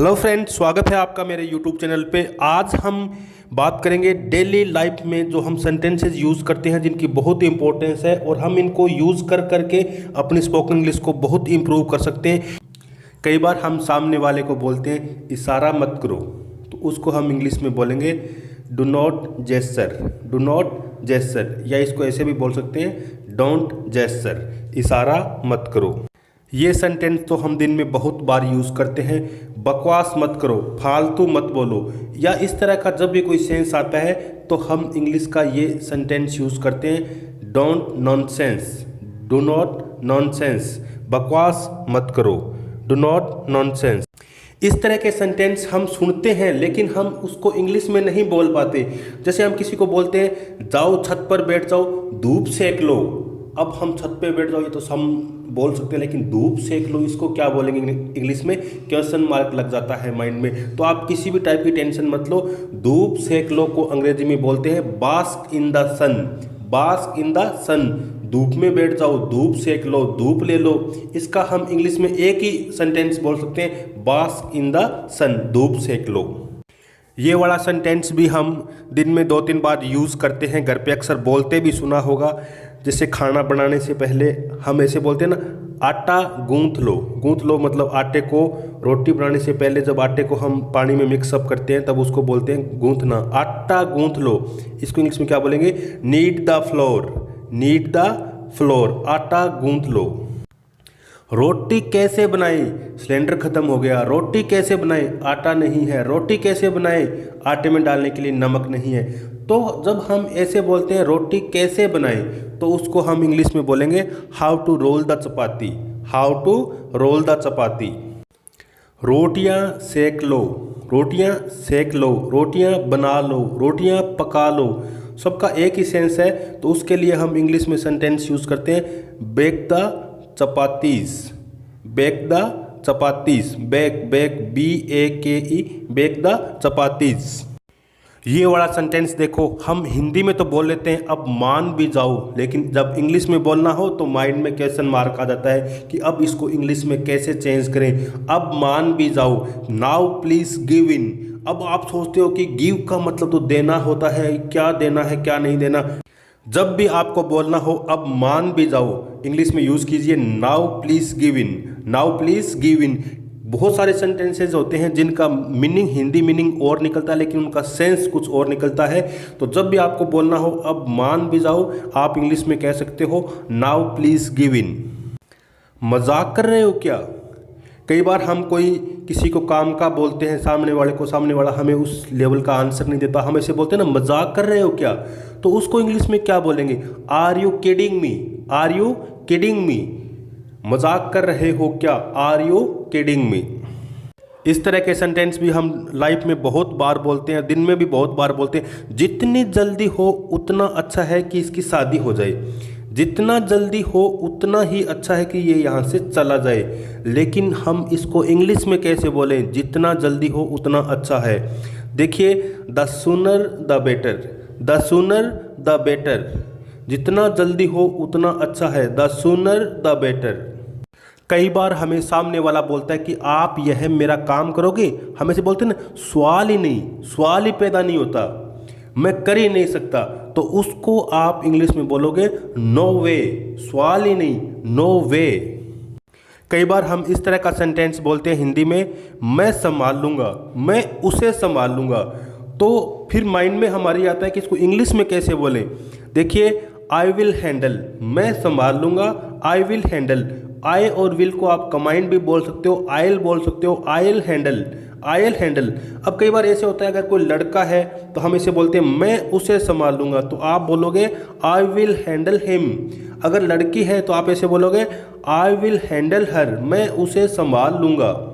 Hello friends, स्वागत है आपका मेरे यूट्यूब चैनल पे। आज हम बात करेंगे डेली लाइफ में जो हम सेंटेंसेस यूज़ करते हैं जिनकी बहुत इंपॉर्टेंस है और हम इनको यूज़ कर करके अपनी स्पोकन इंग्लिश को बहुत इम्प्रूव कर सकते हैं। कई बार हम सामने वाले को बोलते हैं इशारा मत करो, तो उसको हम इंग्लिश में बोलेंगे do not gesture, do not gesture, या इसको ऐसे भी बोल सकते हैं डोंट जेस्चर, इशारा मत करो। ये सेंटेंस तो हम दिन में बहुत बार यूज़ करते हैं। बकवास मत करो, फालतू मत बोलो, या इस तरह का जब भी कोई सेंस आता है तो हम इंग्लिश का ये सेंटेंस यूज़ करते हैं don't nonsense, do not nonsense, बकवास मत करो, डू नॉट नॉनसेंस। इस तरह के सेंटेंस हम सुनते हैं लेकिन हम उसको इंग्लिश में नहीं बोल पाते। जैसे हम किसी को बोलते हैं जाओ छत पर बैठ जाओ, धूप सेक लो। अब हम छत पे बैठ जाओ ये तो हम बोल सकते हैं, लेकिन धूप सेक लो इसको क्या बोलेंगे इंग्लिश में? क्वेश्चन मार्क लग जाता है माइंड में। तो आप किसी भी टाइप की टेंशन मत लो। धूप सेक लो को अंग्रेजी में बोलते हैं bask in the sun, bask in the sun, धूप में बैठ जाओ, धूप सेक लो, धूप ले लो। इसका हम इंग्लिश में एक ही सेंटेंस बोल सकते हैं बास्क इन द सन, धूप सेक लो। ये वाला सेंटेंस भी हम दिन में 2-3 बार यूज़ करते हैं, घर पे अक्सर बोलते भी सुना होगा। जैसे खाना बनाने से पहले हम ऐसे बोलते हैं ना, आटा गूंथ लो। गूंथ लो मतलब आटे को, रोटी बनाने से पहले जब आटे को हम पानी में मिक्सअप करते हैं तब उसको बोलते हैं गूंथना, आटा गूंथ लो। इसको इंग्लिश में क्या बोलेंगे? Need the floor, need the floor, आटा गूंथ लो। रोटी कैसे बनाए? सिलेंडर खत्म हो गया, रोटी कैसे बनाए? आटा नहीं है। रोटी कैसे बनाए? आटे में डालने के लिए नमक नहीं है। तो जब हम ऐसे बोलते हैं रोटी कैसे बनाए, तो उसको हम इंग्लिश में बोलेंगे how to roll the chapati, how to roll the chapati. रोटियां सेक लो, रोटियां सेक लो, रोटियां बना लो, रोटियां पका लो। सबका एक ही सेंस है, तो उसके लिए हम इंग्लिश में सेंटेंस यूज़ करते हैं bake the chapatis, bake the chapatis, bake bake BAKE, bake the chapatis. ये वाला सेंटेंस देखो, हम हिंदी में तो बोल लेते हैं अब मान भी जाओ, लेकिन जब इंग्लिश में बोलना हो तो माइंड में क्वेश्चन मार्क आ जाता है कि अब इसको इंग्लिश में कैसे चेंज करें। अब मान भी जाओ, नाउ प्लीज गिव इन। अब आप सोचते हो कि गिव का मतलब तो देना होता है, क्या देना है क्या नहीं देना। जब भी आपको बोलना हो अब मान भी जाओ, इंग्लिश में यूज़ कीजिए now please give in, now please give in. बहुत सारे सेंटेंसेज होते हैं जिनका मीनिंग, हिंदी मीनिंग और निकलता है लेकिन उनका सेंस कुछ और निकलता है। तो जब भी आपको बोलना हो अब मान भी जाओ, आप इंग्लिश में कह सकते हो नाउ प्लीज गिव इन। मजाक कर रहे हो क्या? कई बार हम कोई किसी को काम का बोलते हैं सामने वाले को, सामने वाला हमें उस लेवल का आंसर नहीं देता, हम ऐसे बोलते हैं ना मजाक कर रहे हो क्या? तो उसको इंग्लिश में क्या बोलेंगे? Are you kidding me, are you kidding me, मजाक कर रहे हो क्या? Are you kidding me. इस तरह के सेंटेंस भी हम लाइफ में बहुत बार बोलते हैं, दिन में भी बहुत बार बोलते हैं। जितनी जल्दी हो उतना अच्छा है कि इसकी शादी हो जाए, जितना जल्दी हो उतना ही अच्छा है कि ये यहाँ से चला जाए। लेकिन हम इसको इंग्लिश में कैसे बोलें? जितना जल्दी हो उतना अच्छा है। देखिए, the sooner the better, the sooner the better, जितना जल्दी हो उतना अच्छा है, द सूनर द बेटर। कई बार हमें सामने वाला बोलता है कि आप यह मेरा काम करोगे, हम ऐसे बोलते हैं ना, सवाल ही नहीं, सवाल ही पैदा नहीं होता, मैं कर ही नहीं सकता। तो उसको आप इंग्लिश में बोलोगे नो वे, सवाल ही नहीं, नो वे। कई बार हम इस तरह का सेंटेंस बोलते हैं हिंदी में, मैं संभाल लूँगा, मैं उसे संभाल लूँगा। तो फिर माइंड में हमारी आता है कि इसको इंग्लिश में कैसे बोलें। देखिए, आई विल हैंडल, मैं संभाल लूँगा, आई विल हैंडल। आई और विल को आप कंबाइंड भी बोल सकते हो, आइल बोल सकते हो, आइल हैंडल, आइल हैंडल। अब कई बार ऐसे होता है अगर कोई लड़का है तो हम इसे बोलते हैं मैं उसे संभाल लूँगा, तो आप बोलोगे आई विल हैंडल हिम। अगर लड़की है तो आप ऐसे बोलोगे आई विल हैंडल हर, मैं उसे संभाल लूँगा।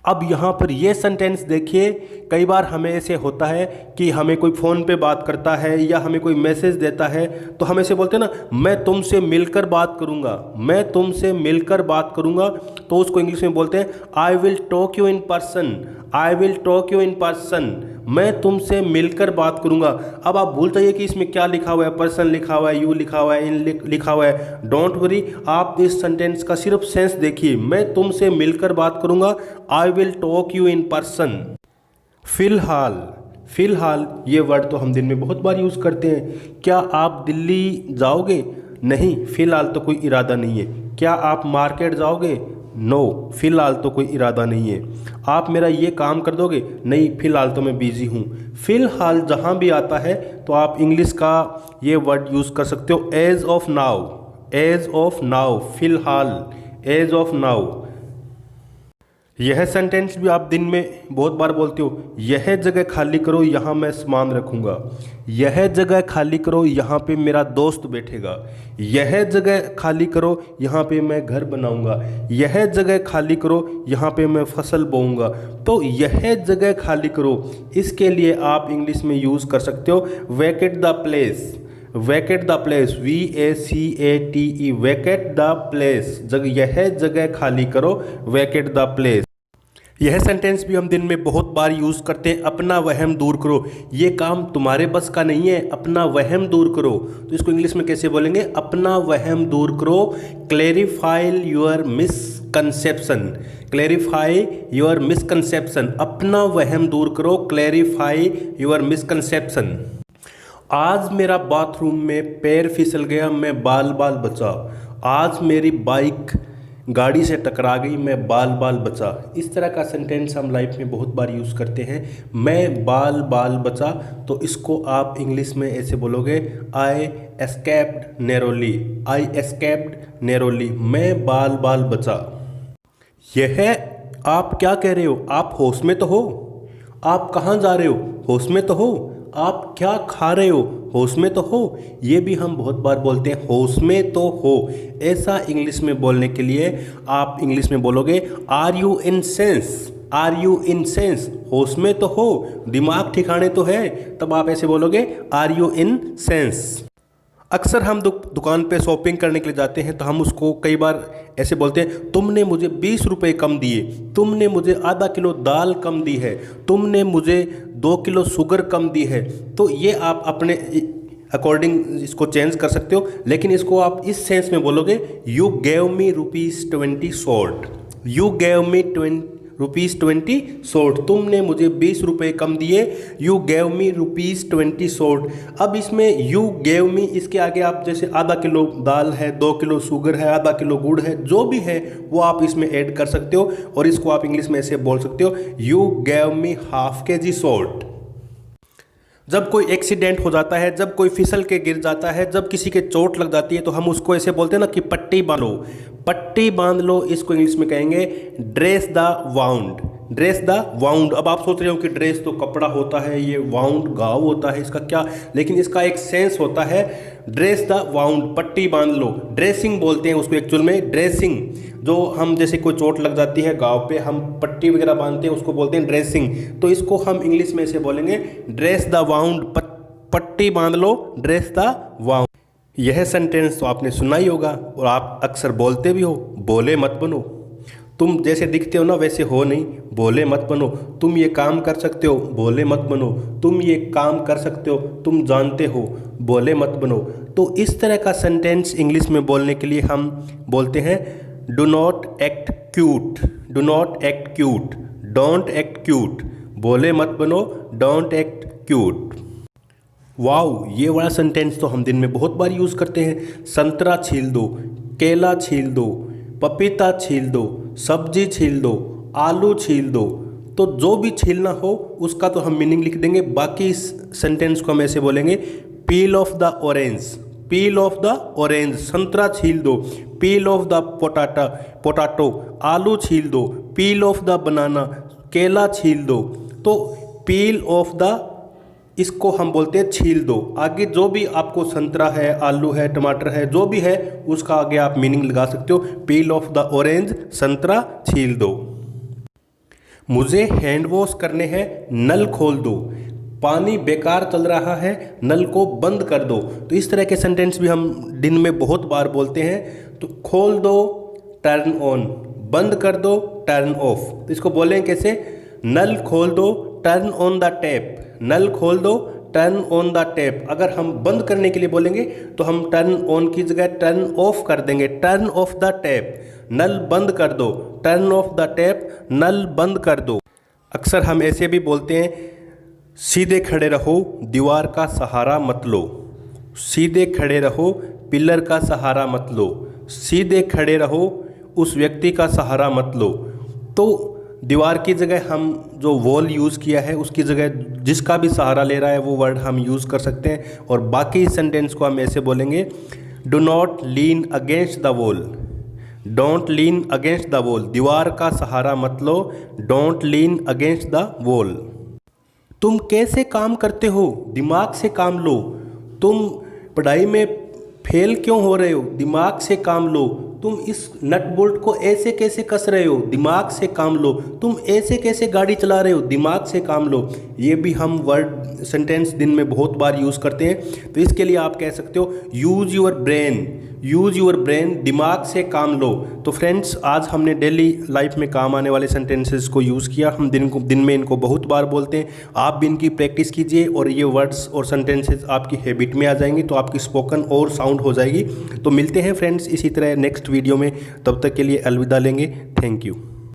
अब यहाँ पर ये सेंटेंस देखिए, कई बार हमें ऐसे होता है कि हमें कोई फ़ोन पे बात करता है या हमें कोई मैसेज देता है, तो हम ऐसे बोलते हैं ना, मैं तुमसे मिलकर बात करूँगा, मैं तुमसे मिलकर बात करूँगा। तो उसको इंग्लिश में बोलते हैं I will talk you in person, I will talk you in person, मैं तुमसे मिलकर बात करूंगा। अब आप भूल जाइए कि इसमें क्या लिखा हुआ है, पर्सन लिखा हुआ है, यू लिखा हुआ है, इन लिखा हुआ है। डोंट वरी, आप इस सेंटेंस का सिर्फ सेंस देखिए। मैं तुमसे मिलकर बात करूंगा, I will talk you in person. फिलहाल, फिलहाल ये वर्ड तो हम दिन में बहुत बार यूज़ करते हैं। क्या आप दिल्ली जाओगे? नहीं, फिलहाल तो कोई इरादा नहीं है। क्या आप मार्केट जाओगे? नो, फिलहाल तो कोई इरादा नहीं है। आप मेरा ये काम कर दोगे? नहीं, फिलहाल तो मैं बिजी हूँ। फिलहाल जहाँ भी आता है तो आप इंग्लिश का ये वर्ड यूज़ कर सकते हो, as of now, as of now, फिलहाल, एज ऑफ नाउ। यह सेंटेंस भी आप दिन में बहुत बार बोलते हो, यह जगह खाली करो, यहाँ मैं सामान रखूँगा। यह जगह खाली करो, यहाँ पे मेरा दोस्त बैठेगा। यह जगह खाली करो, यहाँ पे मैं घर बनाऊँगा। यह जगह खाली करो, यहाँ पे मैं फसल बोऊँगा। तो यह जगह खाली करो, इसके लिए आप इंग्लिश में यूज़ कर सकते हो vacate the place. Vacate the place, VACATE, vacate the place, यह जगह खाली करो, वैकेट द प्लेस। यह सेंटेंस भी हम दिन में बहुत बार यूज़ करते हैं, अपना वहम दूर करो। ये काम तुम्हारे बस का नहीं है, अपना वहम दूर करो। तो इसको इंग्लिश में कैसे बोलेंगे? अपना वहम दूर करो, clarify your misconception, clarify your misconception, अपना वहम दूर करो, क्लैरिफाई योर मिसकंसेप्शन। आज मेरा बाथरूम में पैर फिसल गया, मैं बाल बाल बचा। आज मेरी बाइक गाड़ी से टकरा गई, मैं बाल बाल बचा। इस तरह का सेंटेंस हम लाइफ में बहुत बार यूज़ करते हैं, मैं बाल बाल बचा। तो इसको आप इंग्लिश में ऐसे बोलोगे, आई एस्केप्ड नैरोली, आई एस्केप्ड नैरोली, मैं बाल बाल बचा। यह आप क्या कह रहे हो? आप होश में तो हो? आप कहाँ जा रहे हो? होश में तो हो? आप क्या खा रहे हो? होश में तो हो? ये भी हम बहुत बार बोलते हैं, होश में तो हो। ऐसा इंग्लिश में बोलने के लिए आप इंग्लिश में बोलोगे, are you in sense, are you in sense, होश में तो हो, दिमाग ठिकाने तो है। तब आप ऐसे बोलोगे, आर यू इन सेंस। अक्सर हम दुकान पे शॉपिंग करने के लिए जाते हैं तो हम उसको कई बार ऐसे बोलते हैं, तुमने मुझे 20 रुपये कम दिए, तुमने मुझे आधा किलो दाल कम दी है, तुमने मुझे 2 किलो शुगर कम दी है। तो ये आप अपने अकॉर्डिंग इसको चेंज कर सकते हो, लेकिन इसको आप इस सेंस में बोलोगे, you gave me ₹20 short, you gave me ₹20 short, तुमने मुझे 20 रुपये कम दिए, यू गेव मी ₹20 शॉर्ट। अब इसमें यू गेव मी, इसके आगे आप जैसे आधा किलो दाल है, 2 किलो शुगर है, आधा किलो गुड़ है, जो भी है वो आप इसमें ऐड कर सकते हो। और इसको आप इंग्लिश में ऐसे बोल सकते हो, you gave me ½ kg short. जब कोई एक्सीडेंट हो जाता है, जब कोई फिसल के गिर जाता है, जब किसी के चोट लग जाती है, तो हम उसको ऐसे बोलते हैं ना कि पट्टी बांध लो, पट्टी बांध लो। इसको इंग्लिश में कहेंगे dress the wound, dress the wound. अब आप सोच रहे हो कि ड्रेस तो कपड़ा होता है, ये वाउंड घाव होता है, इसका क्या? लेकिन इसका एक सेंस होता है, ड्रेस द वाउंड, पट्टी बांध लो। ड्रेसिंग बोलते हैं उसको एक्चुअल में, ड्रेसिंग। जो हम जैसे कोई चोट लग जाती है घाव पे, हम पट्टी वगैरह बांधते हैं, उसको बोलते हैं ड्रेसिंग। तो इसको हम इंग्लिश में ऐसे बोलेंगे, ड्रेस द वाउंड, पट्टी बांध लो, ड्रेस द वाउंड। यह सेंटेंस तो आपने सुना ही होगा और आप अक्सर बोलते भी हो, बोले मत बनो। तुम जैसे दिखते हो ना वैसे हो नहीं, बोले मत बनो। तुम ये काम कर सकते हो, बोले मत बनो। तुम ये काम कर सकते हो, तुम जानते हो, बोले मत बनो। तो इस तरह का सेंटेंस इंग्लिश में बोलने के लिए हम बोलते हैं, do not act cute, do not act cute, don't act cute, बोले मत बनो, डोंट एक्ट क्यूट। वाओ, ये वाला सेंटेंस तो हम दिन में बहुत बार यूज़ करते हैं। संतरा छील दो, केला छील दो, पपीता छील दो, सब्जी छील दो, आलू छील दो। तो जो भी छीलना हो उसका तो हम मीनिंग लिख देंगे। बाकी इस सेंटेंस को हम ऐसे बोलेंगे, पील of the orange, peel of the orange, संतरा छील दो, पील ऑफ द पोटैटो, आलू छील दो, पील ऑफ द बनाना, केला छील दो। तो पील ऑफ द, इसको हम बोलते हैं छील दो। आगे जो भी आपको संतरा है, आलू है, टमाटर है, जो भी है उसका आगे आप मीनिंग लगा सकते हो, पील ऑफ द ऑरेंज, संतरा छील दो। मुझे हैंड वॉश करने हैं, नल खोल दो, पानी बेकार चल रहा है, नल को बंद कर दो। तो इस तरह के सेंटेंस भी हम दिन में बहुत बार बोलते हैं। तो खोल दो, टर्न ऑन, बंद कर दो, टर्न ऑफ। तो इसको बोलें कैसे, नल खोल दो, टर्न ऑन द टैप, नल खोल दो, टर्न ऑन द टैप। अगर हम बंद करने के लिए बोलेंगे तो हम टर्न ऑन की जगह टर्न ऑफ कर देंगे, टर्न ऑफ द टैप, नल बंद कर दो, टर्न ऑफ द टैप, नल बंद कर दो। अक्सर हम ऐसे भी बोलते हैं, सीधे खड़े रहो, दीवार का सहारा मत लो, सीधे खड़े रहो, पिलर का सहारा मत लो, सीधे खड़े रहो, उस व्यक्ति का सहारा मत लो। तो दीवार की जगह हम जो वॉल यूज़ किया है उसकी जगह जिसका भी सहारा ले रहा है वो वर्ड हम यूज़ कर सकते हैं। और बाकी सेंटेंस को हम ऐसे बोलेंगे, do not lean against the wall, don't lean against the wall, दीवार का सहारा मत लो, don't lean against the wall. तुम कैसे काम करते हो, दिमाग से काम लो, तुम पढ़ाई में फेल क्यों हो रहे हो, दिमाग से काम लो, तुम इस नट बोल्ट को ऐसे कैसे कस रहे हो, दिमाग से काम लो, तुम ऐसे कैसे गाड़ी चला रहे हो, दिमाग से काम लो। ये भी हम वर्ड सेंटेंस दिन में बहुत बार यूज़ करते हैं। तो इसके लिए आप कह सकते हो, use your brain, use your brain, दिमाग से काम लो। तो फ्रेंड्स, आज हमने डेली लाइफ में काम आने वाले सेंटेंसेस को यूज़ किया। हम दिन में इनको बहुत बार बोलते हैं। आप भी इनकी प्रैक्टिस कीजिए और ये वर्ड्स और सेंटेंसेस आपकी हैबिट में आ जाएंगी, तो आपकी स्पोकन और साउंड हो जाएगी। तो मिलते हैं फ्रेंड्स इसी तरह नेक्स्ट वीडियो में, तब तक के लिए अलविदा लेंगे। Thank you.